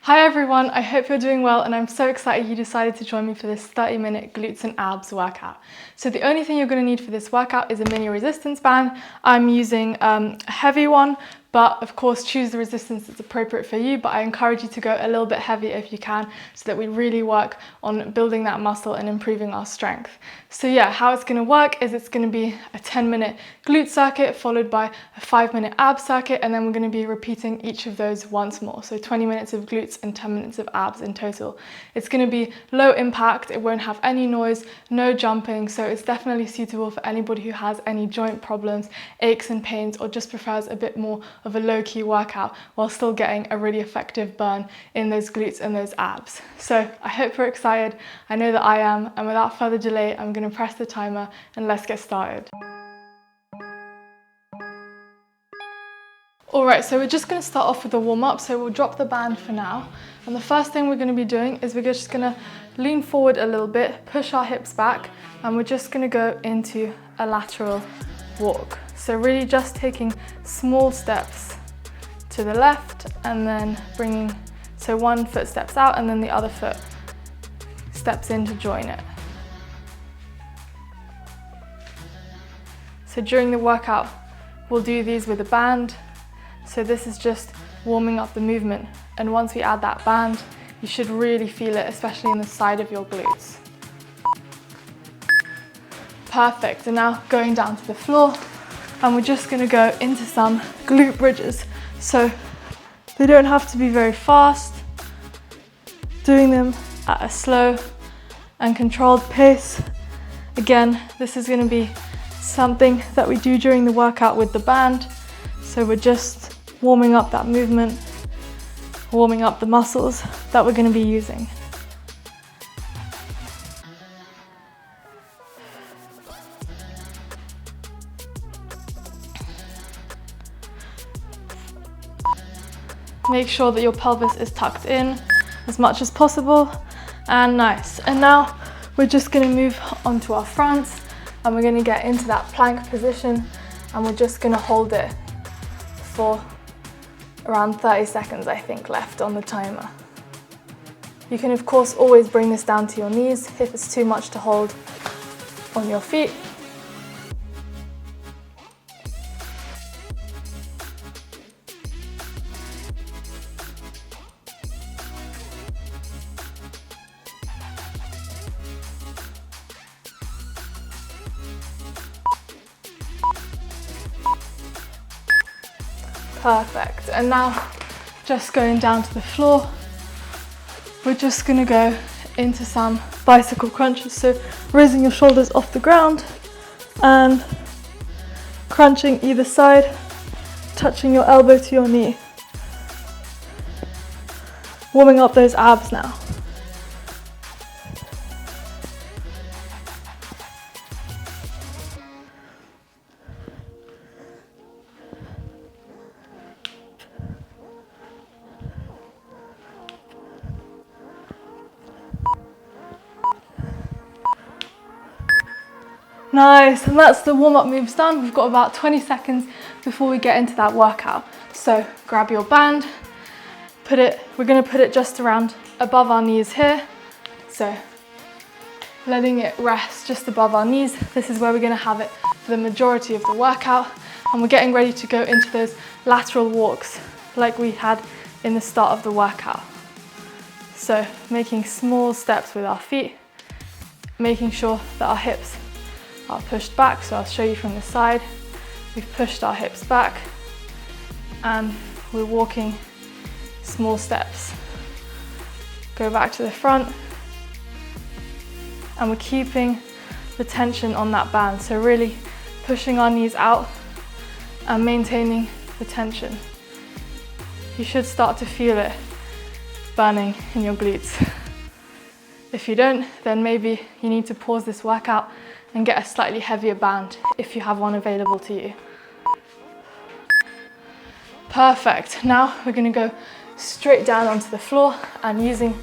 Hi everyone, I hope you're doing well and I'm so excited you decided to join me for this 30-minute glutes and abs workout. So the only thing you're going to need for this workout is a mini resistance band. I'm using a heavy one, but of course choose the resistance that's appropriate for you, but I encourage you to go a little bit heavier if you can so that we really work on building that muscle and improving our strength. So yeah, how it's going to work is it's going to be a 10-minute glute circuit followed by a 5-minute ab circuit, and then we're going to be repeating each of those once more. So 20 minutes of glutes and 10 minutes of abs in total. It's going to be low impact, it won't have any noise, no jumping, so it's definitely suitable for anybody who has any joint problems, aches and pains, or just prefers a bit more of a low-key workout while still getting a really effective burn in those glutes and those abs. So I hope you're excited. I know that I am, and without further delay, I'm going to press the timer and let's get started. Alright, so we're just going to start off with a warm-up, so we'll drop the band for now. And the first thing we're going to be doing is we're just going to lean forward a little bit, push our hips back, and we're just going to go into a lateral walk. So really just taking small steps to the left and then bringing, so one foot steps out and then the other foot steps in to join it. So during the workout, we'll do these with a band. So this is just warming up the movement. And once we add that band, you should really feel it, especially in the side of your glutes. Perfect, and now going down to the floor, and we're just gonna go into some glute bridges. So they don't have to be very fast, doing them at a slow and controlled pace. Again, this is gonna be something that we do during the workout with the band. So we're just warming up that movement, warming up the muscles that we're gonna be using. Make sure that your pelvis is tucked in as much as possible, and nice. And now we're just gonna move onto our fronts and we're gonna get into that plank position, and we're just gonna hold it for around 30 seconds, I think, left on the timer. You can of course always bring this down to your knees if it's too much to hold on your feet. Perfect, and now just going down to the floor, we're just gonna go into some bicycle crunches. So raising your shoulders off the ground and crunching either side, touching your elbow to your knee. Warming up those abs now. Nice, and that's the warm-up moves done. We've got about 20 seconds before we get into that workout. So grab your band, we're gonna put it just around above our knees here. So letting it rest just above our knees. This is where we're gonna have it for the majority of the workout. And we're getting ready to go into those lateral walks like we had in the start of the workout. So making small steps with our feet, making sure that our hips are pushed back. So I'll show you from the side. We've pushed our hips back and we're walking small steps. Go back to the front and we're keeping the tension on that band. So really pushing our knees out and maintaining the tension. You should start to feel it burning in your glutes. If you don't, then maybe you need to pause this workout and get a slightly heavier band if you have one available to you. Perfect. Now we're gonna go straight down onto the floor, and using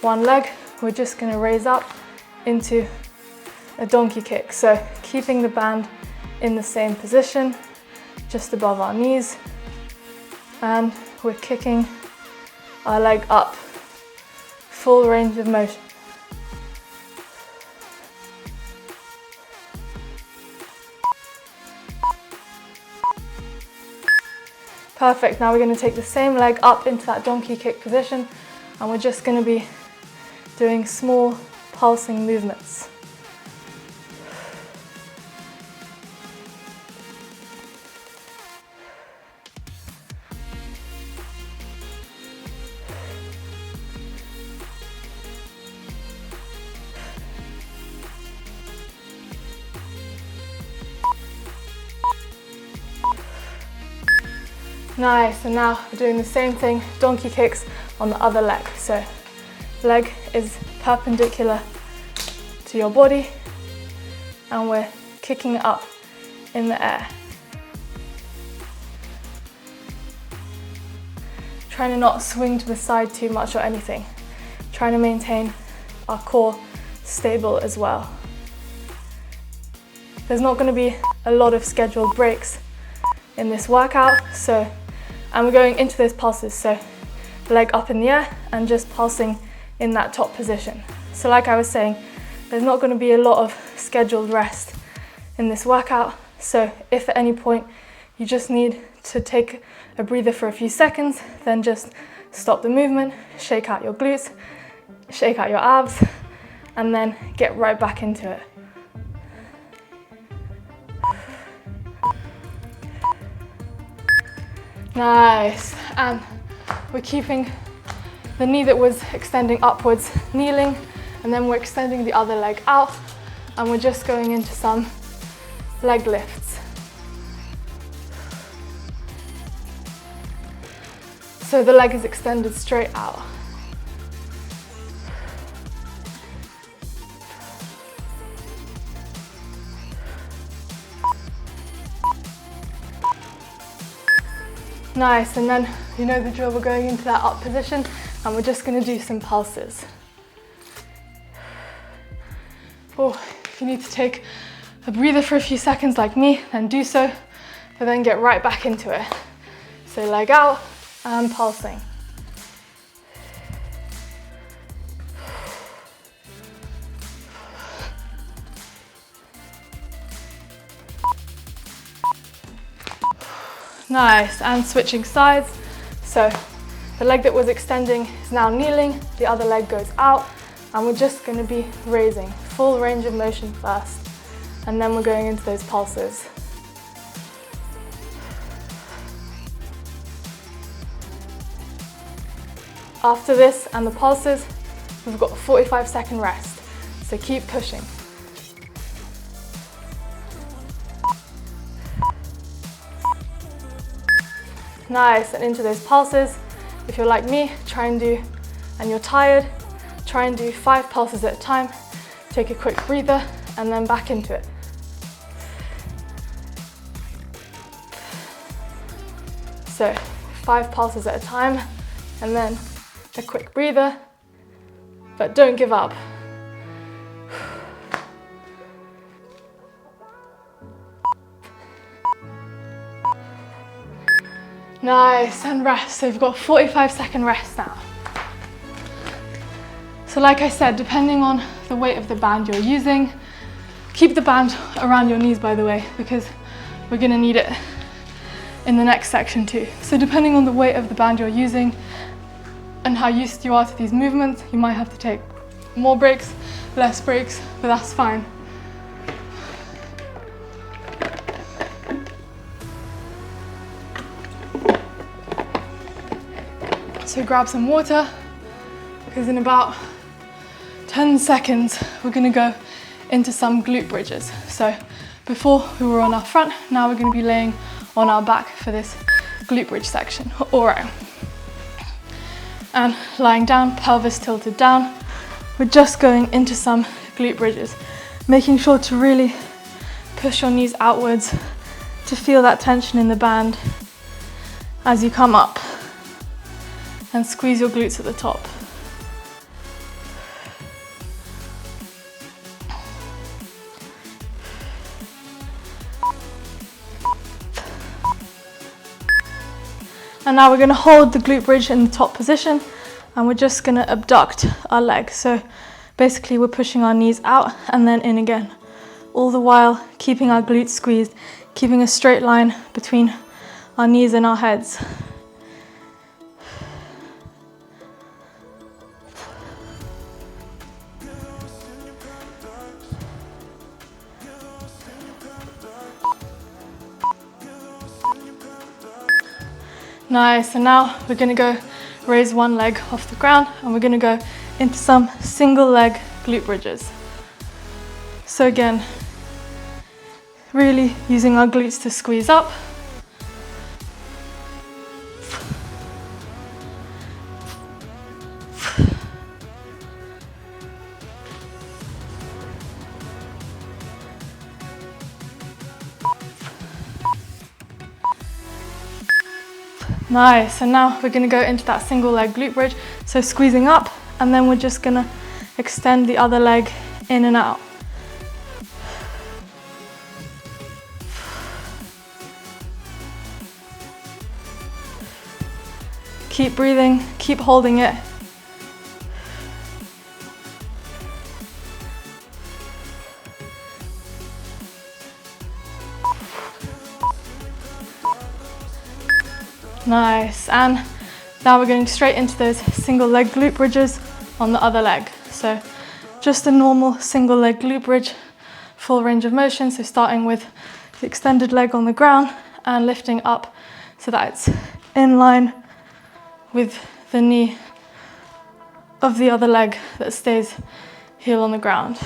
one leg, we're just gonna raise up into a donkey kick. So keeping the band in the same position, just above our knees, and we're kicking our leg up full range of motion. Perfect, now we're going to take the same leg up into that donkey kick position, and we're just going to be doing small pulsing movements. Nice, and now we're doing the same thing, donkey kicks on the other leg. So leg is perpendicular to your body and we're kicking it up in the air. Trying to not swing to the side too much or anything. Trying to maintain our core stable as well. There's not going to be a lot of scheduled breaks in this workout, and we're going into those pulses, so leg up in the air and just pulsing in that top position. So like I was saying, there's not going to be a lot of scheduled rest in this workout, so if at any point you just need to take a breather for a few seconds, then just stop the movement, shake out your glutes, shake out your abs, and then get right back into it. Nice, and we're keeping the knee that was extending upwards, kneeling, and then we're extending the other leg out, and we're just going into some leg lifts. So the leg is extended straight out. Nice, and then you know the drill, we're going into that up position and we're just going to do some pulses. Oh, if you need to take a breather for a few seconds like me, then do so, but then get right back into it. So leg out and pulsing. Nice, and switching sides. So the leg that was extending is now kneeling, the other leg goes out, and we're just going to be raising, full range of motion first, and then we're going into those pulses. After this and the pulses, we've got a 45-second rest, so keep pushing. Nice, and into those pulses. If you're like me, and you're tired, try and do 5 pulses at a time. Take a quick breather and then back into it. So 5 pulses at a time and then a quick breather, but don't give up. Nice, and rest. So you've got a 45-second rest now. So like I said, depending on the weight of the band you're using, keep the band around your knees, by the way, because we're going to need it in the next section too. So depending on the weight of the band you're using and how used you are to these movements, you might have to take more breaks, less breaks, but that's fine. So grab some water, because in about 10 seconds, we're gonna go into some glute bridges. So before we were on our front, now we're gonna be laying on our back for this glute bridge section. All right. And lying down, pelvis tilted down. We're just going into some glute bridges, making sure to really push your knees outwards to feel that tension in the band as you come up. And squeeze your glutes at the top. And now we're going to hold the glute bridge in the top position, and we're just gonna abduct our leg. So basically we're pushing our knees out and then in again, all the while keeping our glutes squeezed, keeping a straight line between our knees and our heads. Nice, and now we're gonna go raise one leg off the ground and we're gonna go into some single leg glute bridges. So again, really using our glutes to squeeze up. Nice, and now we're gonna go into that single leg glute bridge. So squeezing up, and then we're just gonna extend the other leg in and out. Keep breathing, keep holding it. Nice, and now we're going straight into those single leg glute bridges on the other leg. So just a normal single leg glute bridge, full range of motion. So starting with the extended leg on the ground and lifting up so that it's in line with the knee of the other leg that stays heel on the ground.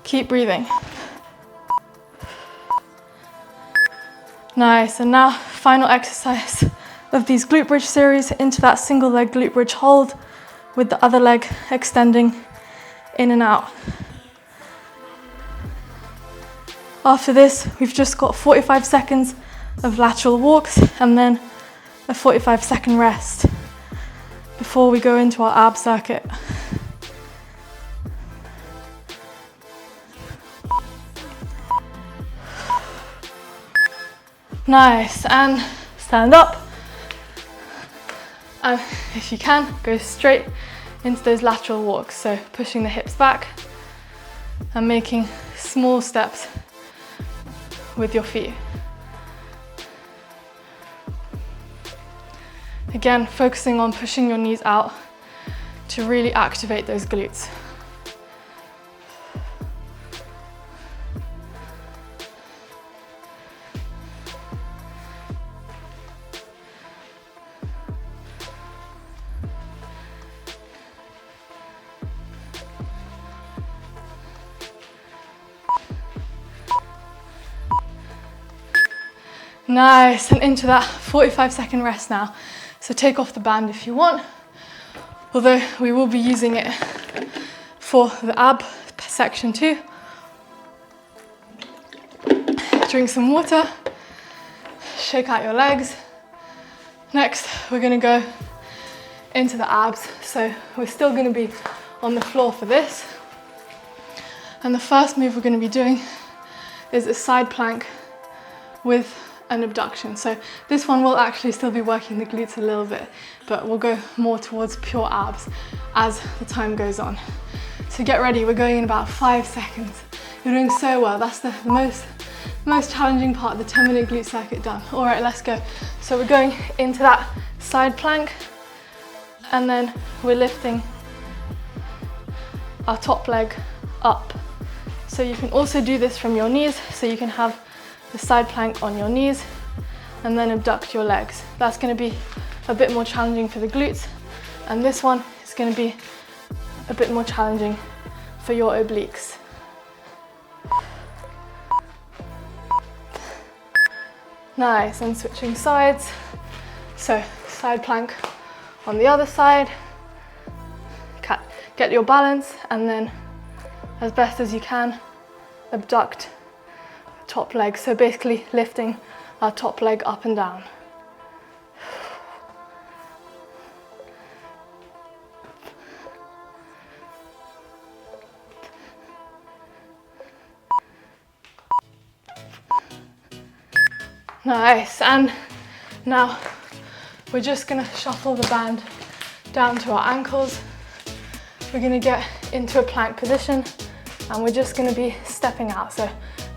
Keep breathing. Nice, and now final exercise of these glute bridge series into that single leg glute bridge hold with the other leg extending in and out. After this, we've just got 45 seconds of lateral walks and then a 45-second rest before we go into our ab circuit. Nice, and stand up. And if you can, go straight into those lateral walks. So pushing the hips back and making small steps with your feet. Again, focusing on pushing your knees out to really activate those glutes. Nice, and into that 45-second rest now. So take off the band if you want, although we will be using it for the ab section too. Drink some water, shake out your legs. Next, we're gonna go into the abs. So we're still gonna be on the floor for this. And the first move we're gonna be doing is a side plank with an abduction. So this one will actually still be working the glutes a little bit, but we'll go more towards pure abs as the time goes on. So get ready, we're going in about 5 seconds. You're doing so well. That's the most challenging part of the 10-minute glute circuit done. All right, let's go. So we're going into that side plank and then we're lifting our top leg up. So you can also do this from your knees, so you can have the side plank on your knees and then abduct your legs. That's going to be a bit more challenging for the glutes, and this one is going to be a bit more challenging for your obliques. Nice, and switching sides. So side plank on the other side. Get your balance and then as best as you can abduct top leg, so basically lifting our top leg up and down. Nice, and now we're just gonna shuffle the band down to our ankles. We're gonna get into a plank position and we're just gonna be stepping out. So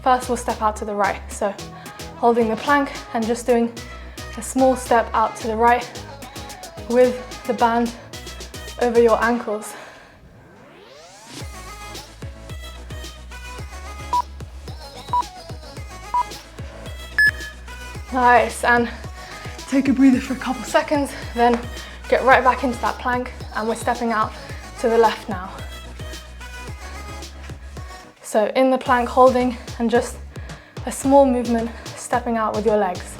first we'll step out to the right. So holding the plank and just doing a small step out to the right with the band over your ankles. Nice, and take a breather for a couple seconds, then get right back into that plank and we're stepping out to the left now. So in the plank holding and just a small movement, stepping out with your legs.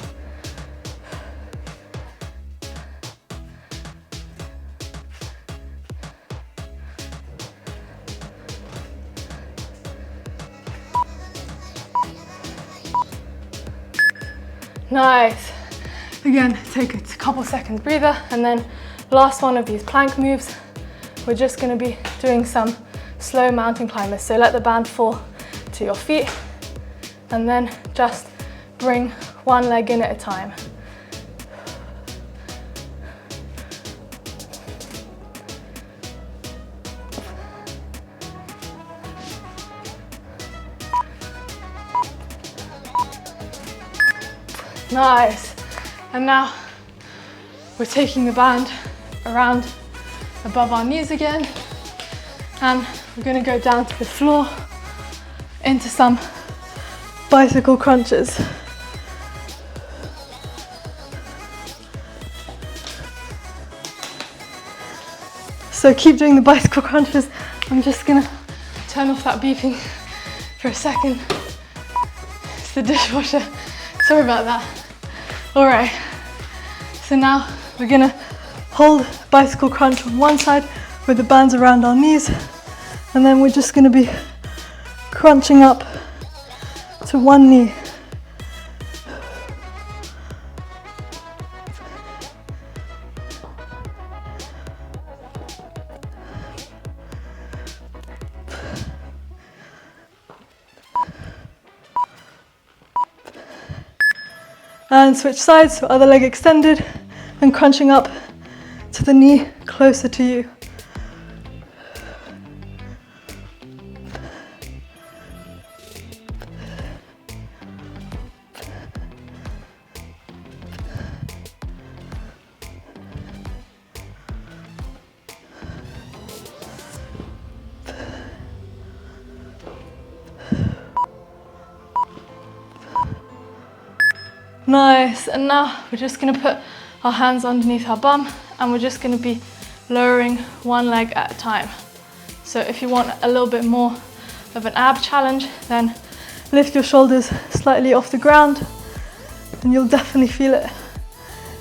Nice. Again, take a couple seconds breather, and then last one of these plank moves, we're just going to be doing some slow mountain climbers. So let the band fall to your feet and then just bring one leg in at a time. Nice. And now we're taking the band around above our knees again, and we're going to go down to the floor into some bicycle crunches. So keep doing the bicycle crunches. I'm just going to turn off that beeping for a second. It's the dishwasher. Sorry about that. All right, so now we're gonna hold bicycle crunch on one side with the bands around our knees, and then we're just gonna be crunching up to one knee. And switch sides, so other leg extended and crunching up to the knee closer to you. Nice, and now we're just going to put our hands underneath our bum and we're just going to be lowering one leg at a time. So if you want a little bit more of an ab challenge, then lift your shoulders slightly off the ground and you'll definitely feel it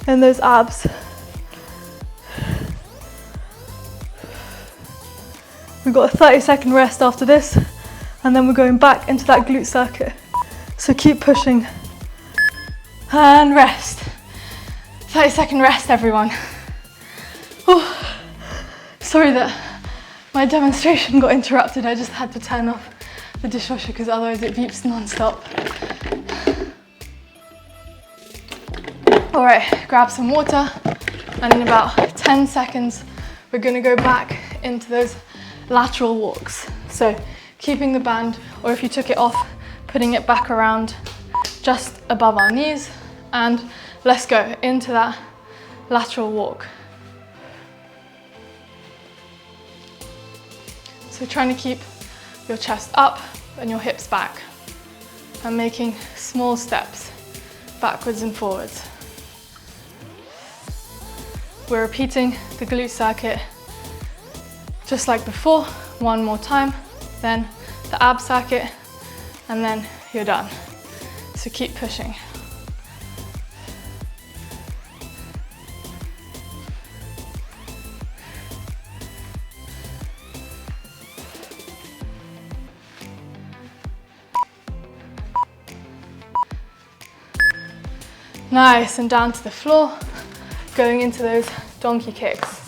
in those abs. We've got a 30-second rest after this, and then we're going back into that glute circuit. So keep pushing. And rest. 30-second rest, everyone. Oh, sorry that my demonstration got interrupted. I just had to turn off the dishwasher because otherwise it beeps non-stop. All right, grab some water, and in about 10 seconds, we're gonna go back into those lateral walks. So keeping the band, or if you took it off, putting it back around just above our knees, and let's go into that lateral walk. So trying to keep your chest up and your hips back, and making small steps backwards and forwards. We're repeating the glute circuit just like before, one more time, then the ab circuit, and then you're done. So keep pushing. Nice, and down to the floor, going into those donkey kicks.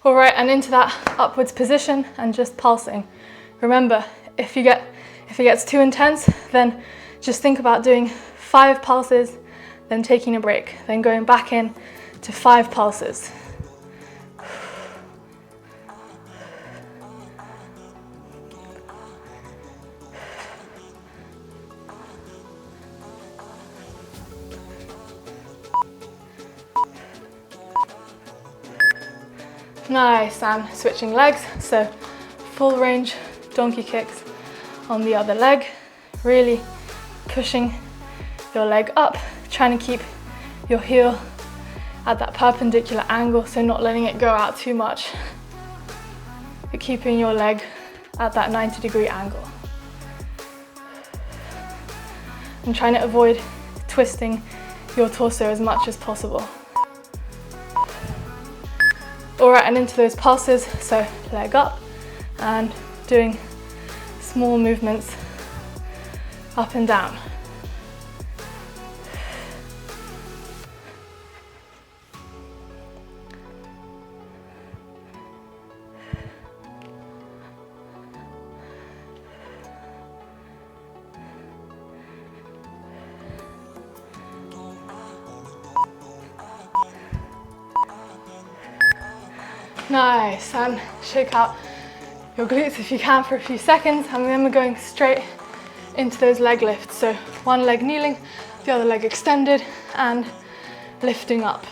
All right, and into that upwards position and just pulsing. Remember, if it gets too intense, then just think about doing 5 pulses, then taking a break, then going back in to 5 pulses. Nice, and switching legs, so full range donkey kicks on the other leg, really pushing your leg up, trying to keep your heel at that perpendicular angle, so not letting it go out too much, but keeping your leg at that 90-degree angle. And trying to avoid twisting your torso as much as possible. All right, and into those pulses, so leg up and doing small movements up and down. Nice, and shake out your glutes if you can for a few seconds, and then we're going straight into those leg lifts. So one leg kneeling, the other leg extended, and lifting up.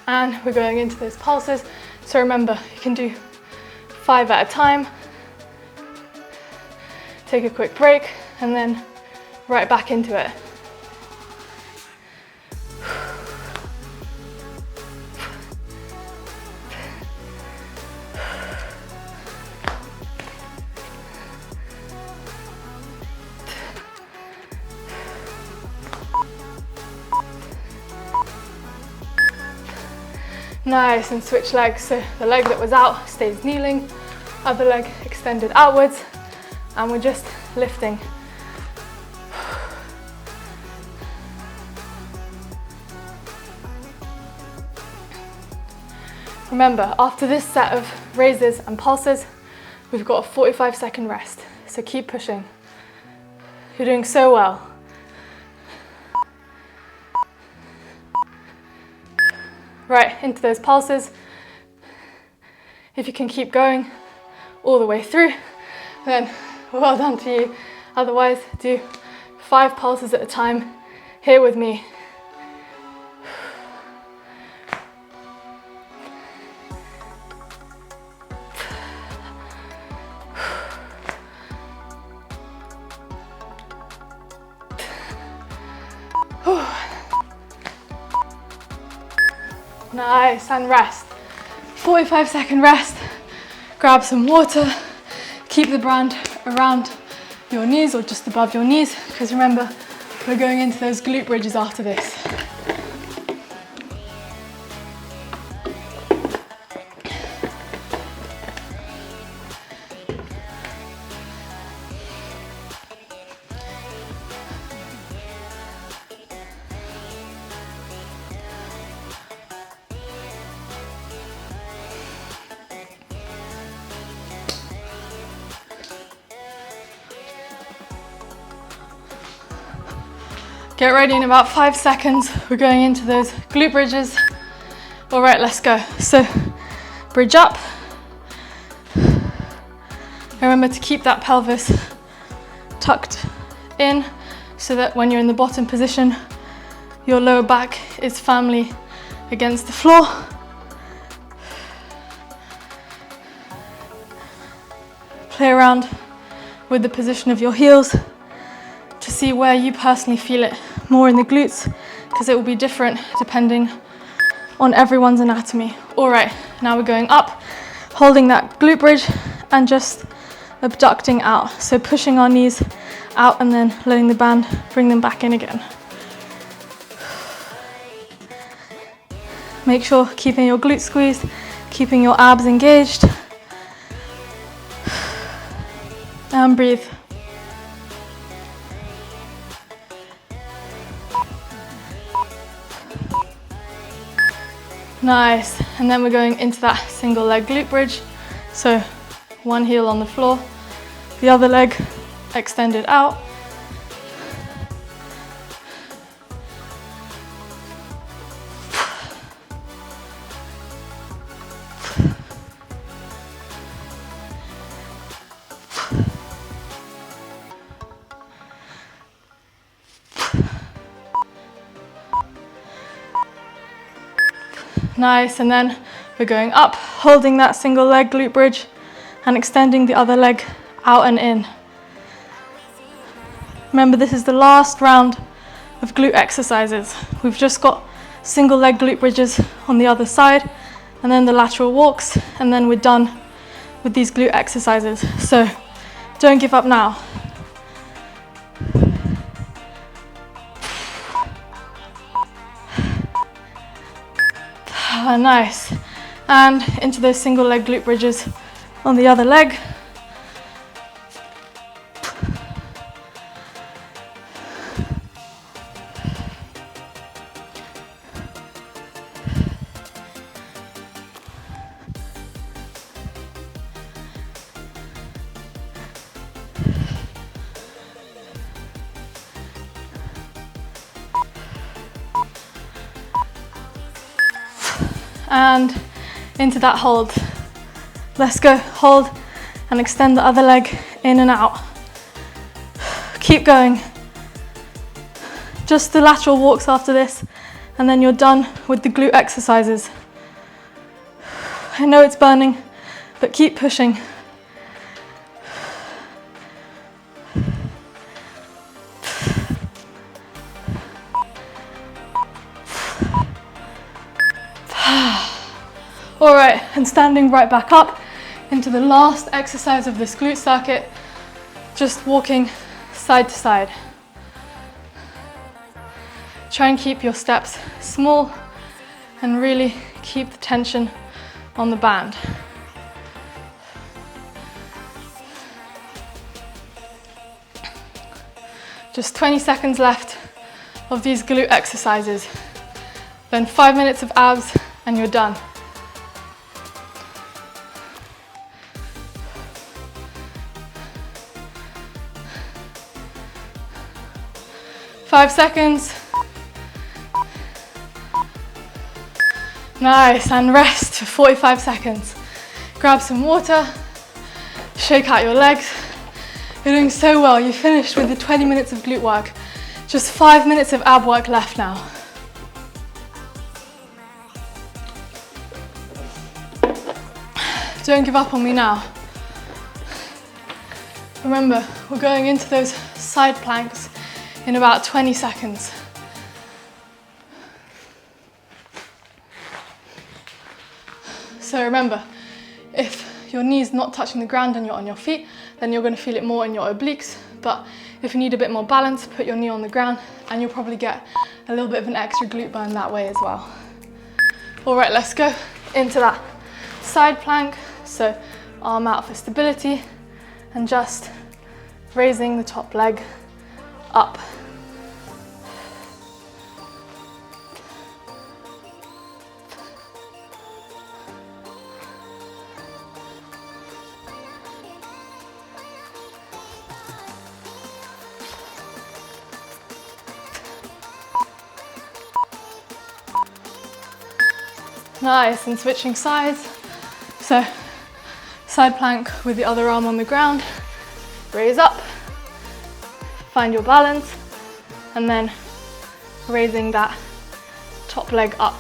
And we're going into those pulses. So remember, you can do 5 at a time. Take a quick break and then right back into it. Nice, and switch legs. So the leg that was out stays kneeling, other leg extended outwards, and we're just lifting. Remember, after this set of raises and pulses, we've got a 45-second rest. So keep pushing. You're doing so well. Right, into those pulses. If you can keep going all the way through, then well done to you. Otherwise, do 5 pulses at a time here with me. Nice, and rest. 45-second rest. Grab some water. Keep the band around your knees or just above your knees, because remember, we're going into those glute bridges after this. Get ready in about 5 seconds. We're going into those glute bridges. All right, let's go. So bridge up. Remember to keep that pelvis tucked in so that when you're in the bottom position, your lower back is firmly against the floor. Play around with the position of your heels to see where you personally feel it more in the glutes, because it will be different depending on everyone's anatomy. All right, now we're going up, holding that glute bridge and just abducting out. So pushing our knees out and then letting the band bring them back in again. Make sure keeping your glutes squeezed, keeping your abs engaged. And breathe. Nice, and then we're going into that single leg glute bridge. So one heel on the floor, the other leg extended out. Nice, and then we're going up, holding that single leg glute bridge and extending the other leg out and in. Remember, this is the last round of glute exercises. We've just got single leg glute bridges on the other side and then the lateral walks, and then we're done with these glute exercises. So don't give up now. Nice, and into those single leg glute bridges on the other leg. And into that hold. Let's go, hold and extend the other leg in and out. Keep going. Just the lateral walks after this, and then you're done with the glute exercises. I know it's burning, but keep pushing. All right, and standing right back up into the last exercise of this glute circuit, just walking side to side. Try and keep your steps small and really keep the tension on the band. Just 20 seconds left of these glute exercises. Then 5 minutes of abs and you're done. Five seconds. Nice, and rest for 45 seconds. Grab some water, shake out your legs. You're doing so well. You finished with the 20 minutes of glute work. Just 5 minutes of ab work left now. Don't give up on me now. Remember, we're going into those side planks in about 20 seconds. So remember, if your knee's not touching the ground and you're on your feet, then you're going to feel it more in your obliques. But if you need a bit more balance, put your knee on the ground and you'll probably get a little bit of an extra glute burn that way as well. All right, let's go into that side plank. So arm out for stability and just raising the top leg up. Nice, and switching sides. So side plank with the other arm on the ground, raise up, find your balance, and then raising that top leg up.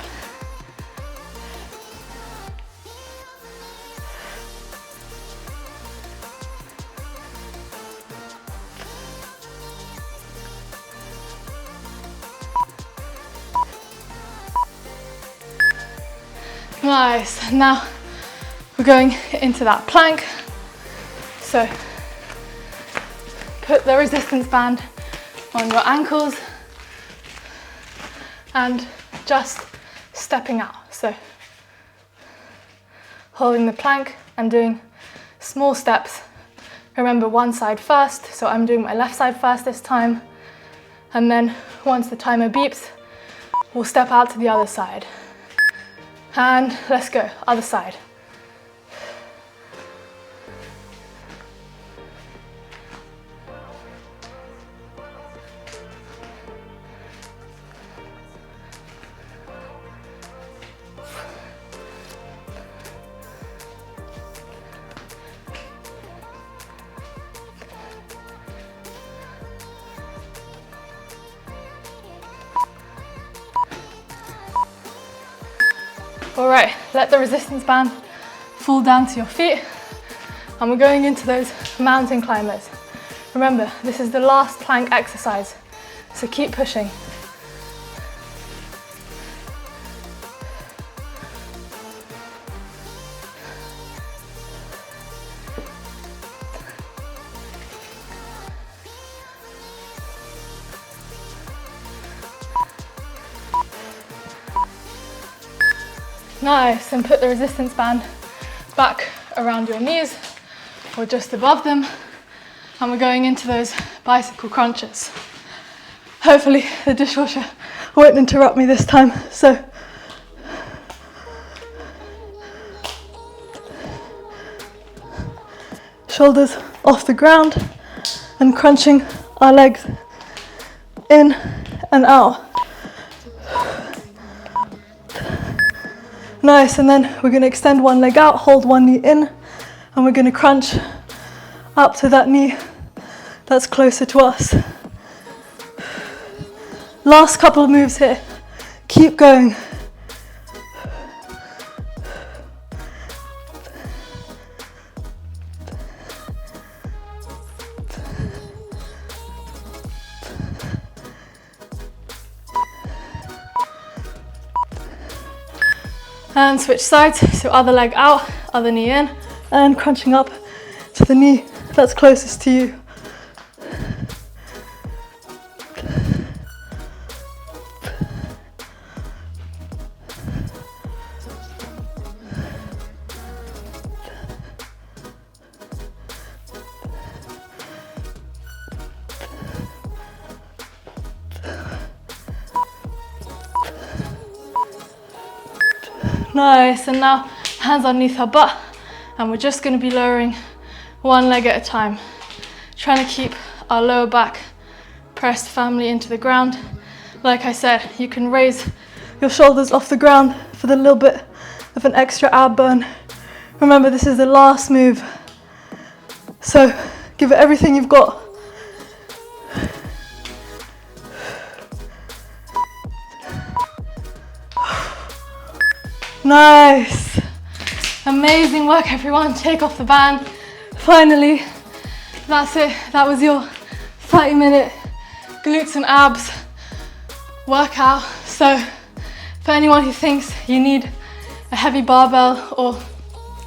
Nice, now we're going into that plank. So put the resistance band on your ankles and just stepping out. So holding the plank and doing small steps. Remember, one side first, so I'm doing my left side first this time. And then once the timer beeps, we'll step out to the other side. And let's go, other side. All right, let the resistance band fall down to your feet, and we're going into those mountain climbers. Remember, this is the last plank exercise, so keep pushing. Nice, and put the resistance band back around your knees or just above them, and we're going into those bicycle crunches. Hopefully the dishwasher won't interrupt me this time, so shoulders off the ground and crunching our legs in and out. Nice, and then we're going to extend one leg out, hold one knee in, and we're going to crunch up to that knee that's closer to us. Last couple of moves here. Keep going. And switch sides, so other leg out, other knee in, and crunching up to the knee that's closest to you. Nice, and now hands underneath our butt, and we're just going to be lowering one leg at a time, trying to keep our lower back pressed firmly into the ground. Like I said, you can raise your shoulders off the ground for the little bit of an extra ab burn. Remember, this is the last move, so give it everything you've got. Nice, amazing work everyone. Take off the band. Finally, that's it. That was your 30-minute glutes and abs workout. So for anyone who thinks you need a heavy barbell or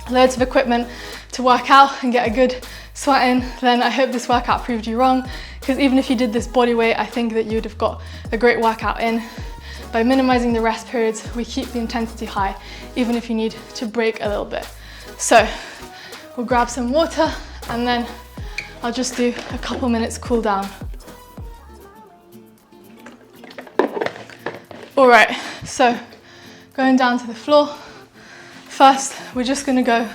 loads of equipment to work out and get a good sweat in, then I hope this workout proved you wrong, because even if you did this body weight, I think that you'd have got a great workout in. By minimizing the rest periods, we keep the intensity high, even if you need to break a little bit. So we'll grab some water, and then I'll just do a couple minutes cool down. All right, so going down to the floor. First, we're just gonna go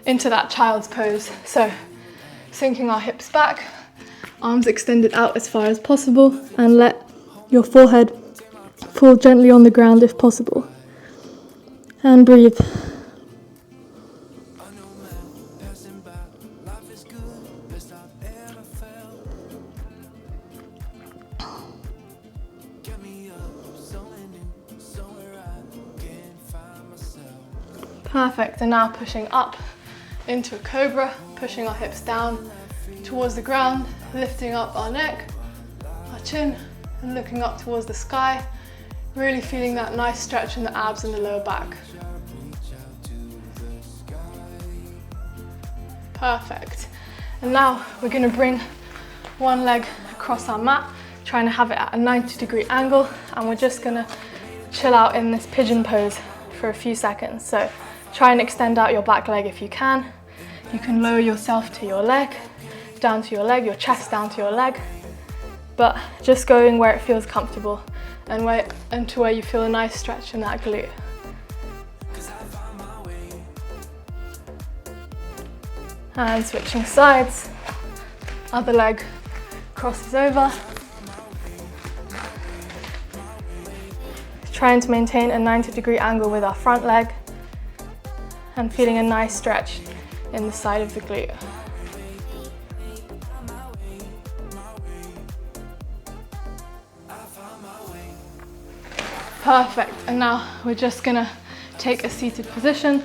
into that child's pose. So sinking our hips back, arms extended out as far as possible, and let your forehead fall gently on the ground if possible. And breathe. Perfect, and now pushing up into a cobra, pushing our hips down towards the ground, lifting up our neck, our chin, and looking up towards the sky. Really feeling that nice stretch in the abs and the lower back. Perfect. And now we're going to bring one leg across our mat, trying to have it at a 90-degree angle, and we're just going to chill out in this pigeon pose for a few seconds. So Try and extend out your back leg if you can. You can lower yourself to your leg, down to your leg, your chest down to your leg, but just going where it feels comfortable and to where you feel a nice stretch in that glute. And switching sides, other leg crosses over. Trying to maintain a 90-degree angle with our front leg and feeling a nice stretch in the side of the glute. Perfect, and now we're just gonna take a seated position.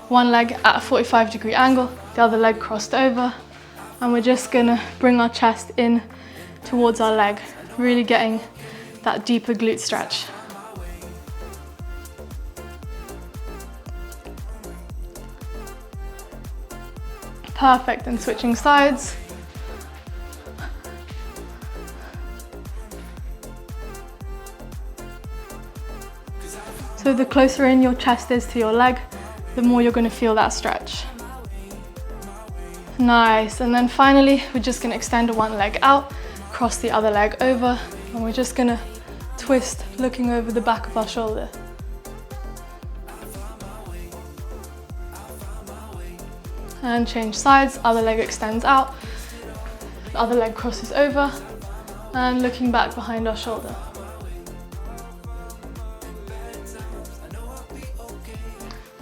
One leg at a 45-degree angle, the other leg crossed over, and we're just gonna bring our chest in towards our leg, really getting that deeper glute stretch. Perfect, and switching sides. So the closer in your chest is to your leg, the more you're going to feel that stretch. Nice, and then finally we're just going to extend one leg out, cross the other leg over, and we're just going to twist looking over the back of our shoulder. And change sides, other leg extends out, the other leg crosses over, and looking back behind our shoulder.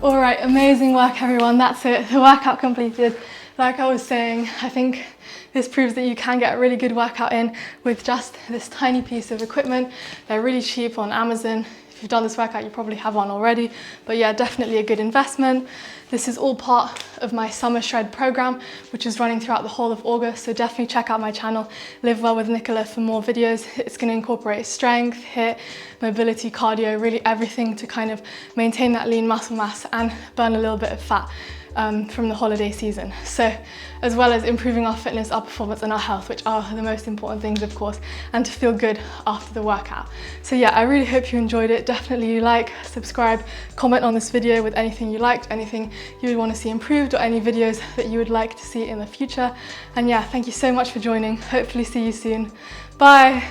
All right, amazing work everyone, that's it, the workout completed. Like I was saying, I think this proves that you can get a really good workout in with just this tiny piece of equipment. They're really cheap on Amazon. If you've done this workout, you probably have one already, but yeah, definitely a good investment. This is all part of my summer shred program, which is running throughout the whole of August. So definitely check out my channel, Live Well with Nicola, for more videos. It's going to incorporate strength, HIIT, mobility, cardio, really everything to kind of maintain that lean muscle mass and burn a little bit of fat from the holiday season. So as well as improving our fitness, our performance and our health, which are the most important things of course, and to feel good after the workout. So yeah, I really hope you enjoyed it. Definitely like, subscribe, comment on this video with anything you liked, anything you would want to see improved, or any videos that you would like to see in the future. And yeah, thank you so much for joining. Hopefully see you soon. Bye.